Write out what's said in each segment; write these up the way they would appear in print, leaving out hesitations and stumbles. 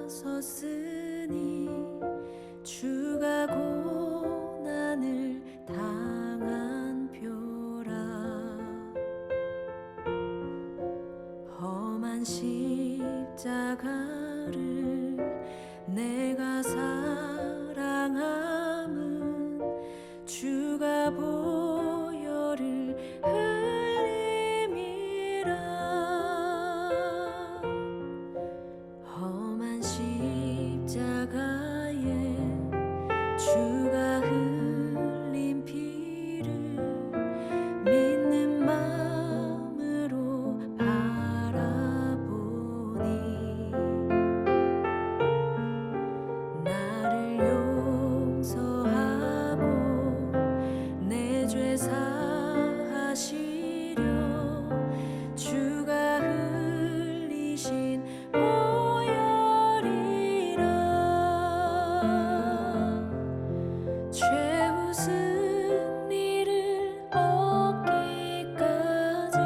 다가섰으니 주가 고난을 당한 표라. 험한 십자가를 내가 사랑함은 주가 보혈을 흘림이라. 험한 십자가에 주가 흘린 피를 믿는 마음으로 바라보니 나를 용서하고 내 죄 사하시려 주가 흘리신 보혈이라. 최후 승리를 얻기까지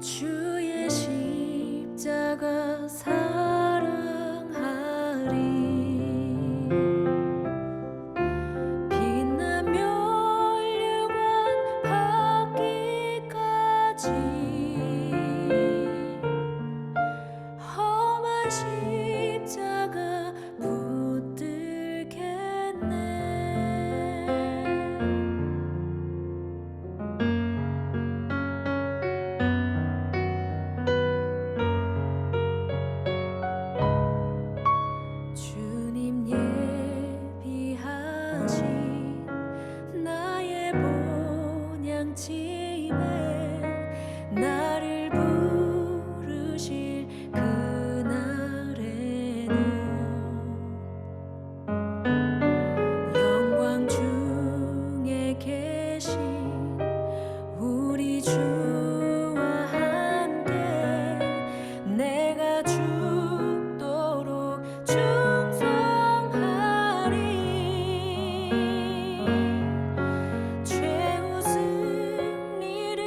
주의 십자가 사랑하리. 빛난 면류관 받기까지 험한 십자가 붙들겠네. 주님 예비하신 나의 본향집에 나를 부르실 그날에는 영광 중에 계신 우리 주와 함께 내가 죽도록 충성하리. 최후 승리를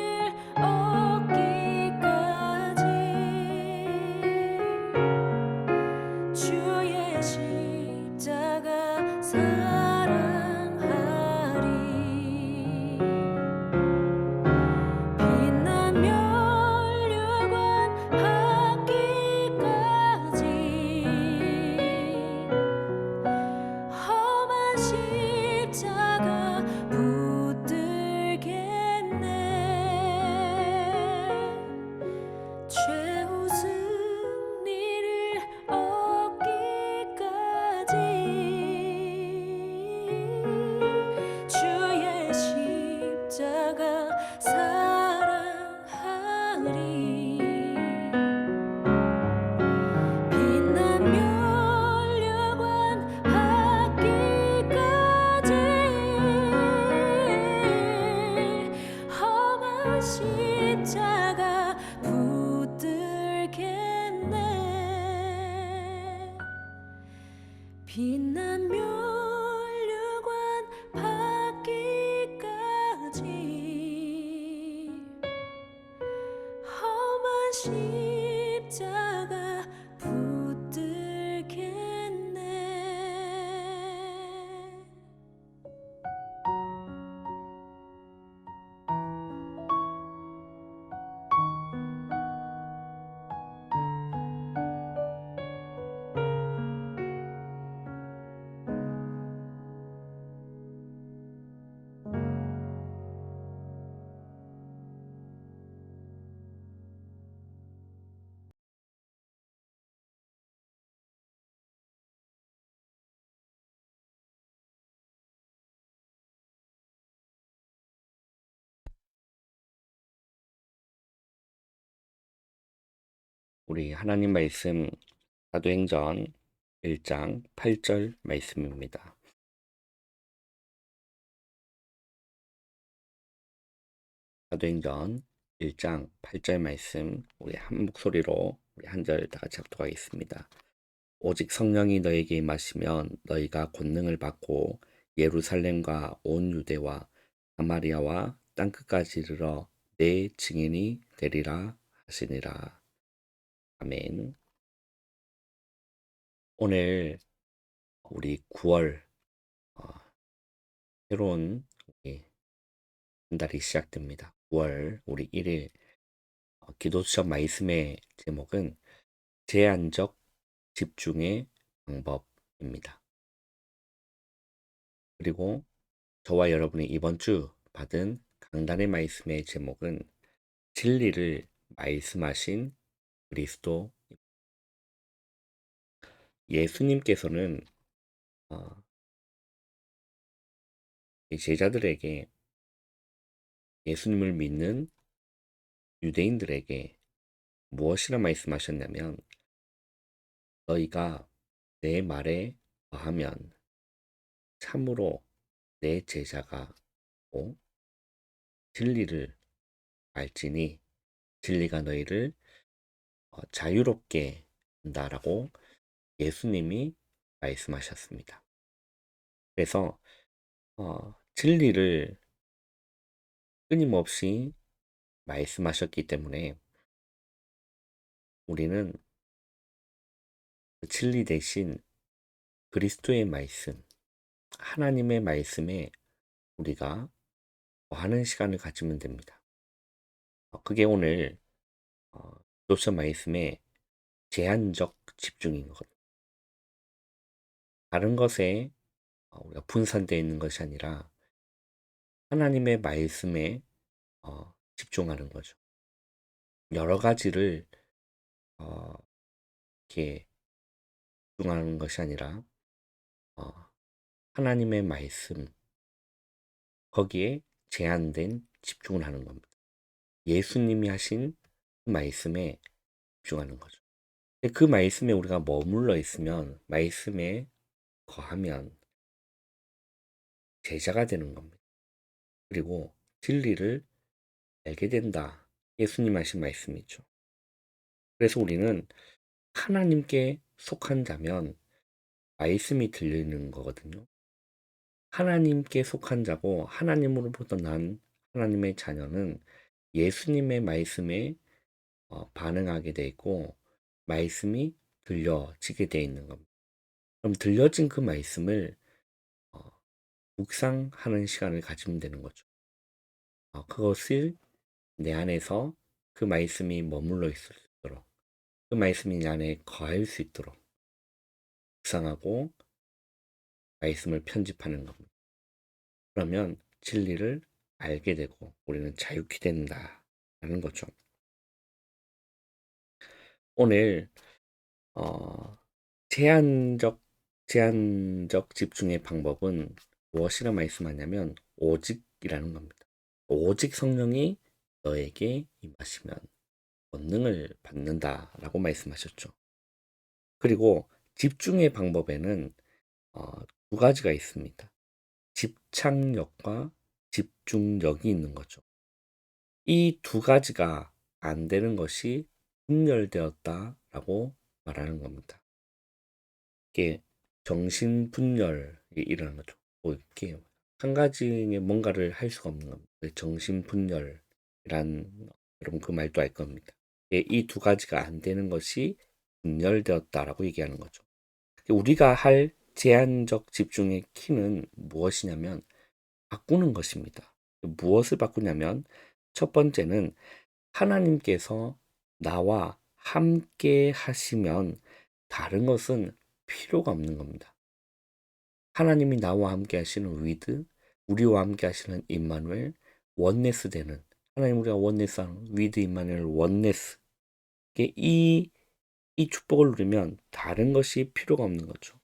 얻기까지 주의 십자가 사랑하리. 빛난 면류관 받기까지 험한 십자가 붙들겠네. 최후 승리를 얻기까지 주의 십자가 사랑하리. 빛난 면류관 받기까지 험한 십자가 붙들겠네. 빛난 면류관 받기까지 험한 십자가 붙들겠네. 우리 하나님 말씀 사도행전 1장 8절 말씀입니다. 사도행전 1장 8절 말씀 우리 한 목소리로 우리 한 절 다 같이 합독하겠습니다. 오직 성령이 너에게 임하시면 너희가 권능을 받고 예루살렘과 온 유대와 사마리아와 땅끝까지 이르러 내 증인이 되리라 하시니라. 아멘. 오늘 우리 9월 어, 새로운 우리 한 달이 시작됩니다. 9월 우리 1일 기도 수업 말씀의 제목은 제한적 집중의 방법입니다. 그리고 저와 여러분이 이번 주 받은 강단의 말씀의 제목은 진리를 말씀하신 그리스도. 예수님께서는 어, 이 제자들에게, 예수님을 믿는 유대인들에게 무엇이라 말씀하셨냐면, 너희가 내 말에 거하면 참으로 내 제자가 고 진리를 알지니 진리가 너희를 자유롭게 한다라고 예수님이 말씀하셨습니다. 그래서 진리를 끊임없이 말씀하셨기 때문에 우리는 그 진리 대신 그리스도의 말씀, 하나님의 말씀에 우리가 하는 시간을 가지면 됩니다. 그게 오늘 요점 말씀의 제한적 집중인 것. 다른 것에 우리가 분산되어 있는 것이 아니라 하나님의 말씀에 집중하는 거죠. 여러 가지를 어, 이렇게 집중하는 것이 아니라 어, 하나님의 말씀, 거기에 제한된 집중을 하는 겁니다. 예수님이 하신 그 말씀에 집중하는 거죠. 근데 그 말씀에 우리가 머물러 있으면, 말씀에 거하면 제자가 되는 겁니다. 그리고 진리를 알게 된다. 예수님 하신 말씀이죠. 그래서 우리는 하나님께 속한 자면 말씀이 들리는 거거든요. 하나님께 속한 자고 하나님으로부터 난 하나님의 자녀는 예수님의 말씀에 반응하게 돼 있고 말씀이 들려지게 돼 있는 겁니다. 그럼 들려진 그 말씀을 어, 묵상하는 시간을 가지면 되는 거죠. 그것을 내 안에서 그 말씀이 머물러 있을 수 있도록, 그 말씀이 내 안에 거할 수 있도록 묵상하고 말씀을 편집하는 겁니다. 그러면 진리를 알게 되고 우리는 자유케 된다라는 거죠. 오늘 어, 제한적 집중의 방법은 무엇이라 말씀하냐면 오직이라는 겁니다. 오직 성령이 너에게 임하시면 권능을 받는다라고 말씀하셨죠. 그리고 집중의 방법에는 두 가지가 있습니다. 집착력과 집중력이 있는 거죠. 이 두 가지가 안 되는 것이 분열되었다라고 말하는 겁니다. 이게 정신분열이 일어나는 거죠. 뭐 이렇게 한 가지에 뭔가를 할 수가 없는 겁니다. 정신분열이란, 여러분 그 말도 알 겁니다. 이 두 가지가 안 되는 것이 분열되었다라고 얘기하는 거죠. 우리가 할 제한적 집중의 키는 무엇이냐면 바꾸는 것입니다. 무엇을 바꾸냐면 첫 번째는 하나님께서 나와 함께 하시면 다른 것은 필요가 없는 겁니다. 하나님이 나와 함께 하시는 위드, 우리와 함께 하시는 임마누엘, 원네스 되는, 하나님 우리가 원네스 하는 위드 임마누엘 원네스, 이 축복을 누리면 다른 것이 필요가 없는 거죠.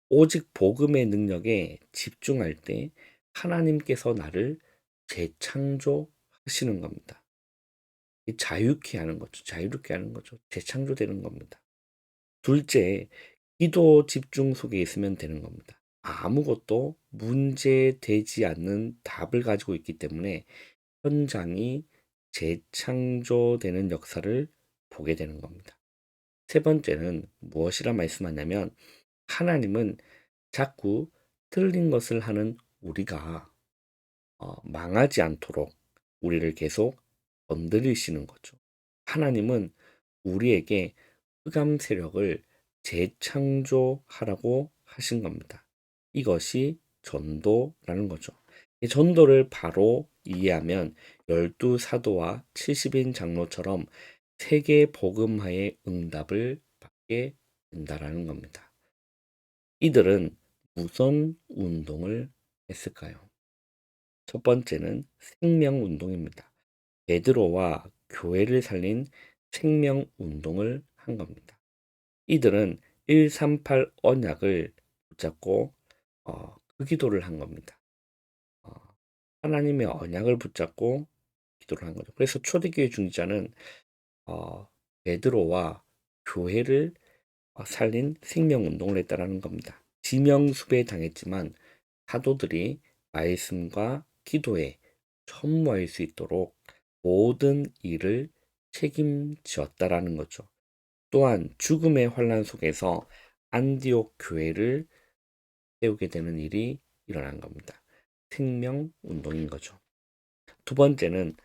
오직 복음의 능력에 집중할 때 하나님께서 나를 재창조하시는 겁니다. 자유케 하는 거죠. 자유롭게 하는 거죠. 재창조되는 겁니다. 둘째, 기도 집중 속에 있으면 되는 겁니다. 아무것도 문제되지 않는 답을 가지고 있기 때문에 현장이 재창조되는 역사를 보게 되는 겁니다. 세 번째는 무엇이라 말씀하냐면 하나님은 자꾸 틀린 것을 하는 우리가 망하지 않도록 우리를 계속 건드리시는 거죠. 하나님은 우리에게 흑암 세력을 재창조하라고 하신 겁니다. 이것이 전도라는 거죠. 이 전도를 바로 이해하면 12사도와 70인 장로처럼 세계 복음화의 응답을 받게 된다라는 겁니다. 이들은 무슨 운동을 했을까요? 첫 번째는 생명운동입니다. 베드로와 교회를 살린 생명운동을 한 겁니다. 이들은 138 언약을 붙잡고 그 기도를 한 겁니다. 어, 하나님의 언약을 붙잡고 기도를 한 거죠. 그래서 초대교회 중지자는 어, 베드로와 교회를 살린 생명운동을 했다라는 겁니다. 지명수배 당했지만 사도들이 말씀과 기도에 천무할 수 있도록 모든 일을 책임지었다라는 거죠. 또한 죽음의 환란 속에서 안디옥 교회를 세우게 되는 일이 일어난 겁니다. 생명 운동인 거죠. 두 번째는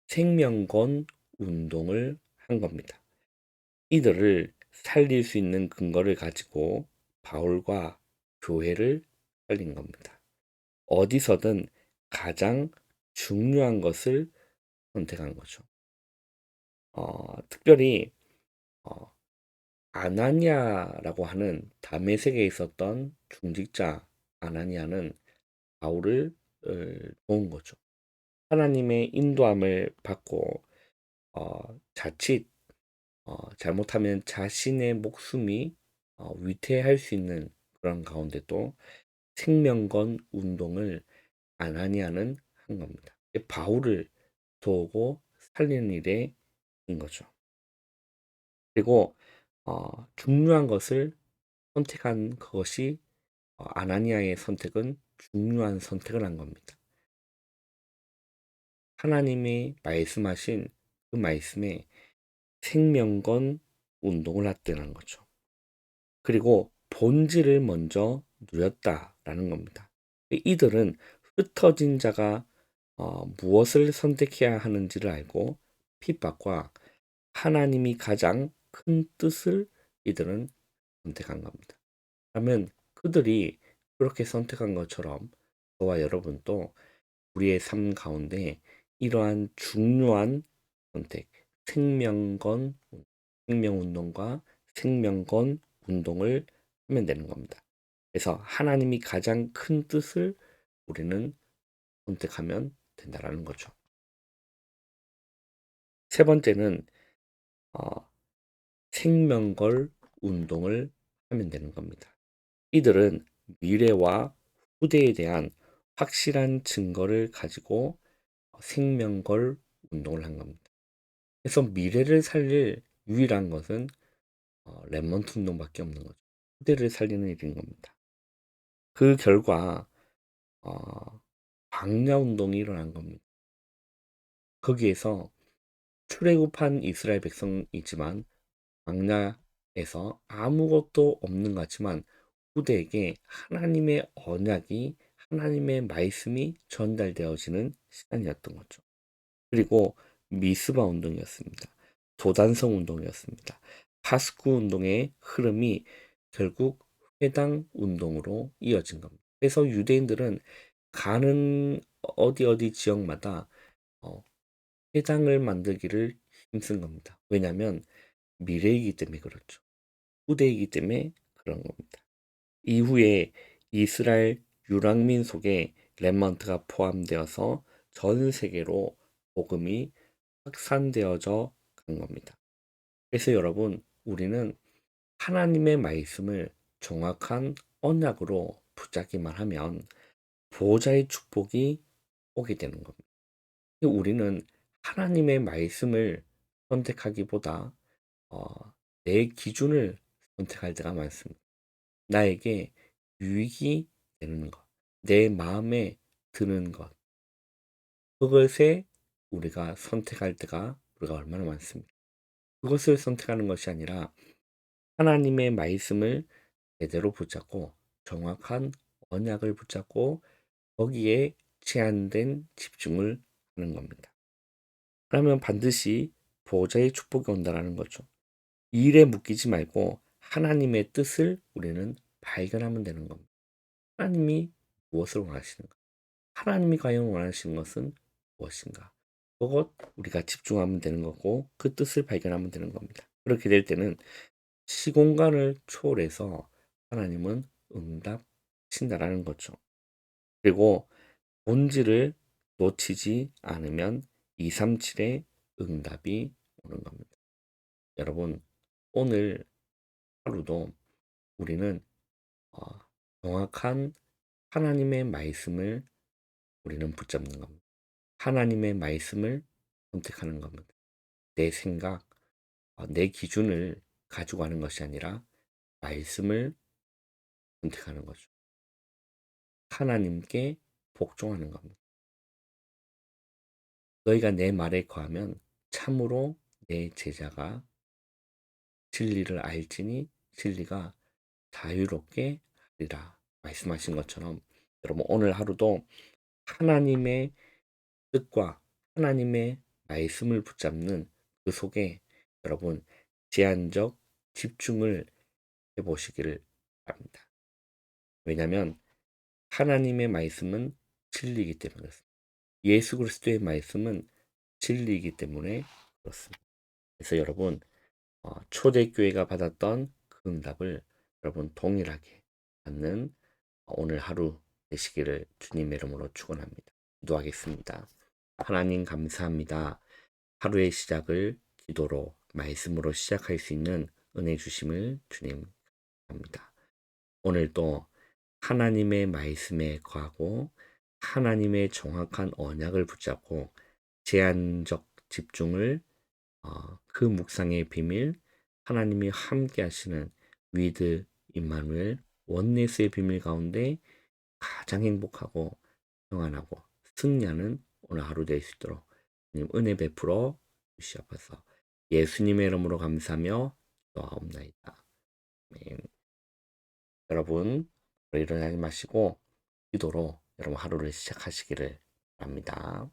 생명권 운동을 한 겁니다. 이들을 살릴 수 있는 근거를 가지고 바울과 교회를 살린 겁니다. 어디서든 가장 중요한 것을 선택한 거죠. 특별히 어, 아나니아라고 하는 다메섹에 있었던 중직자 아나니아는 바울을 도운 거죠. 하나님의 인도함을 받고 자칫 잘못하면 자신의 목숨이 위태할 수 있는 그런 가운데도 생명건 운동을 아나니아는 한 겁니다. 바울을 도우고 살리는 일에 인 거죠. 그리고 중요한 것을 선택한 그것이 아나니아의 선택은 중요한 선택을 한 겁니다. 하나님이 말씀하신 그 말씀에 생명건 운동을 했다는 거죠. 그리고 본질을 먼저 누렸다라는 겁니다. 이들은 흩어진 자가 무엇을 선택해야 하는지를 알고 핍박과 하나님이 가장 큰 뜻을 이들은 선택한 겁니다. 그러면 그들이 그렇게 선택한 것처럼 저와 여러분도 우리의 삶 가운데 이러한 중요한 선택, 생명건, 생명운동과 생명건 운동을 하면 되는 겁니다. 그래서 하나님이 가장 큰 뜻을 우리는 선택하면 된다라는 거죠. 세 번째는 어, 생명걸 운동을 하면 되는 겁니다. 이들은 미래와 후대에 대한 확실한 증거를 가지고 생명걸 운동을 한 겁니다. 그래서 미래를 살릴 유일한 것은 렘넌트 운동밖에 없는 거죠. 후대를 살리는 일인 겁니다. 그 결과 광야 운동이 일어난 겁니다. 거기에서 출애굽한 이스라엘 백성이지만 광야에서 아무것도 없는 것 같지만 후대에게 하나님의 언약이 하나님의 말씀이 전달되어지는 시간이었던 거죠. 그리고 미스바 운동이었습니다. 도단성 운동이었습니다. 파스쿠 운동의 흐름이 결국 회당 운동으로 이어진 겁니다. 그래서 유대인들은 가는 어디 지역마다 어, 회당을 만들기를 힘쓴 겁니다. 왜냐하면 미래이기 때문에 그렇죠. 후대이기 때문에 그런 겁니다. 이후에 이스라엘 유랑민 속에 렘넌트가 포함되어서 전 세계로 복음이 확산되어져 간 겁니다. 그래서 여러분, 우리는 하나님의 말씀을 정확한 언약으로 붙잡기만 하면 보호자의 축복이 오게 되는 겁니다. 우리는 하나님의 말씀을 선택하기보다 내 기준을 선택할 때가 많습니다. 나에게 유익이 되는 것, 내 마음에 드는 것, 그것에 우리가 선택할 때가 우리가 얼마나 많습니다. 그것을 선택하는 것이 아니라 하나님의 말씀을 제대로 붙잡고 정확한 언약을 붙잡고 거기에 제한된 집중을 하는 겁니다. 그러면 반드시 보호자의 축복이 온다라는 거죠. 일에 묶이지 말고 하나님의 뜻을 우리는 발견하면 되는 겁니다. 하나님이 무엇을 원하시는가? 하나님이 과연 원하시는 것은 무엇인가? 그것 우리가 집중하면 되는 거고 그 뜻을 발견하면 되는 겁니다. 그렇게 될 때는 시공간을 초월해서 하나님은 응답하신다라는 거죠. 그리고 본질을 놓치지 않으면 237의 응답이 오는 겁니다. 여러분, 오늘 하루도 우리는 어, 정확한 하나님의 말씀을 우리는 붙잡는 겁니다. 하나님의 말씀을 선택하는 겁니다. 내 생각, 내 기준을 가지고 가는 것이 아니라 말씀을 선택하는 거죠. 하나님께 복종하는 겁니다. 너희가 내 말에 거하면 참으로 내 제자가 진리를 알지니 진리가 자유롭게 하리라 말씀하신 것처럼 여러분 오늘 하루도 하나님의 뜻과 하나님의 말씀을 붙잡는 그 속에 여러분 제한적 집중을 해보시기를 바랍니다. 왜냐하면 하나님의 말씀은 진리이기 때문에 그렇습니다. 예수 그리스도의 말씀은 진리이기 때문에 그렇습니다. 그래서 여러분 초대교회가 받았던 그 응답을 여러분 동일하게 받는 오늘 하루 되시기를 주님의 이름으로 축원합니다. 기도하겠습니다. 하나님 감사합니다. 하루의 시작을 기도로 말씀으로 시작할 수 있는 은혜 주심을 주님 합니다. 오늘도 하나님의 말씀에 거하고 하나님의 정확한 언약을 붙잡고 제한적 집중을 그 묵상의 비밀 하나님이 함께 하시는 위드 임마누엘 원네스의 비밀 가운데 가장 행복하고 평안하고 승리하는 오늘 하루 될 수 있도록 주님 은혜 베풀어 주시옵소서. 예수님의 이름으로 감사하며 기도하옵나이다. 아멘. 여러분 일어나지 마시고 기도로 여러분 하루를 시작하시기를 바랍니다.